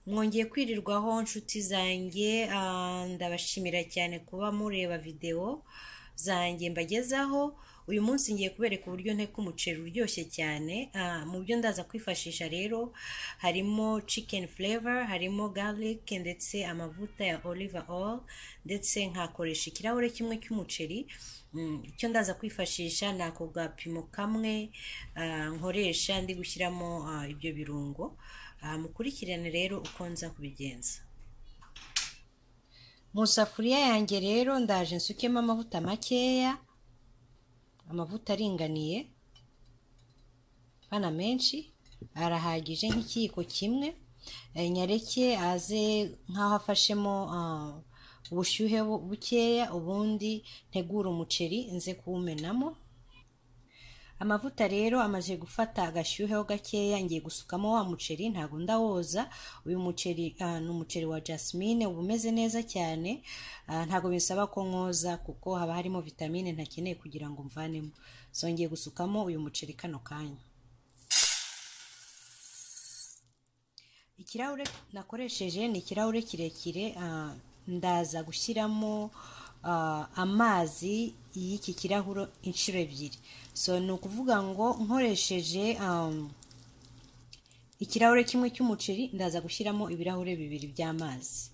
mwongeye kwirirwaho nshuti zanjye, ndabashimira cyane kuba mureba video zanjye mbagezaho. Uyu munsi ngiye kubereka uburyo nteka umuceri uryoshye cyane. Mu byo ndaza kwifashisha rero harimo chicken flavor, harimo garlic ndetse amavuta ya olive oil, ndetse nkakoresha ikirahure kimwe cy'umuceri. Icyo ndaza kwifashisha ni ako gapimo kamwe nkoresha ndi gushyiramo ibyo birungo. Mukurikirane rero uko nza kubigenza. Mu safuriya yanjye rero ndaje nsukemo amavuta makeya, amavuta aringaniye, pana menshi, arahagije nk'ikiyiko kimwe. Nyareke aze nkaho afashemo ubushyuhe bukeya, ubundi ntegura umuceri nze kuwumenamo. Amavuta rero amaze gufata agashyuheho gakeya, ngiye gusukamo wa muceri. Ntago ndawoza, uyu muceri ni umuceri wa jasmine, uba umeze neza cyane. Ntago bisaba ko nkoza kuko haba harimo vitamine ntakeneye kugira ngo mvanemo. So ngiye gusukamo uyu muceri kano kanya. Ikirahure nakoresheje ni ikirahure kirekire. Ndaza gushyiramo amazi y'iki kirahure inshuro ebyiri. So ni ukuvuga ngo nkoresheje ikirahure kimwe cy'umuceri ndaza gushyiramo ibirahure bibiri by'amazi.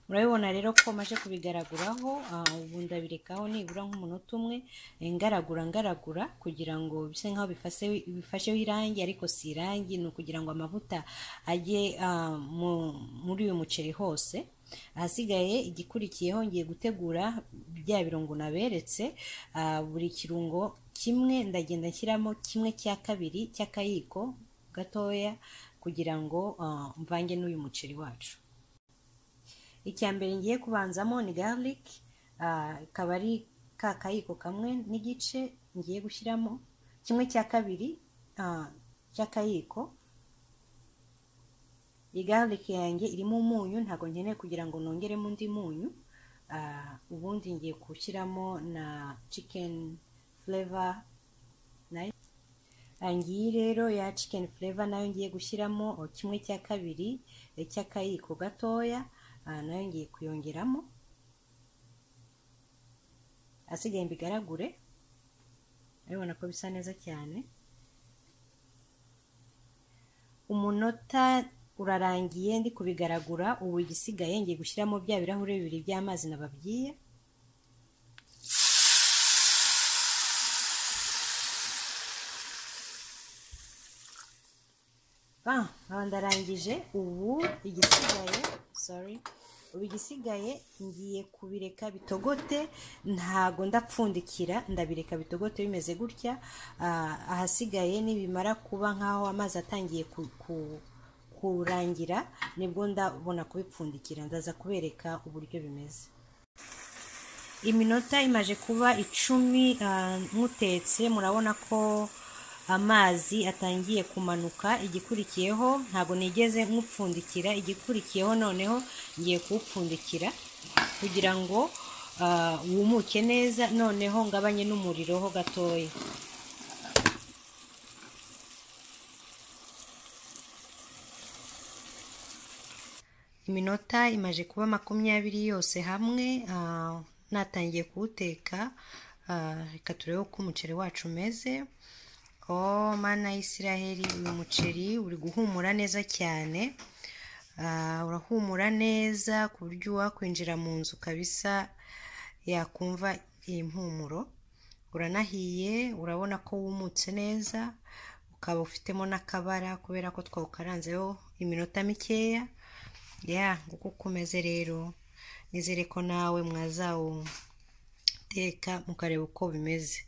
Murabibona rero ko maje kubigaraguraho. Ubu ndabirekaho nibura nk'umunota umwe, ngaragura kugira ngo bise nkaho bifasheho irangi, ariko si irangi, ni ukugira ngo amavuta ajye muri uyu muceri hose. Ahasigaye igikurikiyeho ngiye gutegura bya birungo naberetse. Buri kirungo kimwe ndagenda nshyiramo kimwe cya kabiri cy'akayiko gatoya kugira ngo mvange n'uyu muceri wacu. Icya mbere ngiye kubanzamo ni garlic, ikaba ari ka kayiko kamwe n'igice ngiye gushyiramo, kimwe cya kabiri cy'akayiko. Iyi garlic yanjye irimo umunyu, ntago nkeneye kugira ngo nongeremo undi munyu. Ubundi ngiye gushyiramo na chicken flavor nayo. Ngiyi rero ya chicken flavor nayo ngiye gushyiramo kimwe cya kabiri cy'akayiko gatoya, nayo ngiye kuyongeramo. Asigaye mbigaragure, urabona ko bisa neza cyane. Umunota urarangiye ndi kubigaragura. Ubu igisigaye ngiye gushyiramo bya birahure bibiri by'amazi nababwiye. Ndarangije. Ubu igisigaye ngiye kubireka bitogote, ntago ndapfundikira, ndabireka bitogote bimeze gutya. Ahasigaye nibimara kuba nkaho amazi atangiye kurangira, nibwo ndabona kubipfundikira. Ndaza kubereka uburyo bimeze. Iminota imaje kuba 10 nkutetse, murabona ko amazi atangiye kumanuka. Igikurikiyeho ntago nigeze nkupfundikira, igikurikiyeho noneho ngiye kuwupfundikira kugira ngo wumuke neza. Noneho ngabanye n'umuriro ho gatoya. Iminota imaje kuba 20 yose hamwe, natangiye kuwuteka. Reka turebe uko umuceri wacu umeze. Mana y'Isiraheli, uyu muceri uri guhumura neza cyane. Urahumura neza ku buryo wakwinjira mu nzu kabisa yakumva iyi mpumuro. Uranahiye, urabona ko wumutse neza, ukaba ufitemo n'akabara kubera ko twawukaranzeho iminota mikeya. Nguko kumeze rero. Nizere ko nawe mwazawuteka mukareba uko bimeze.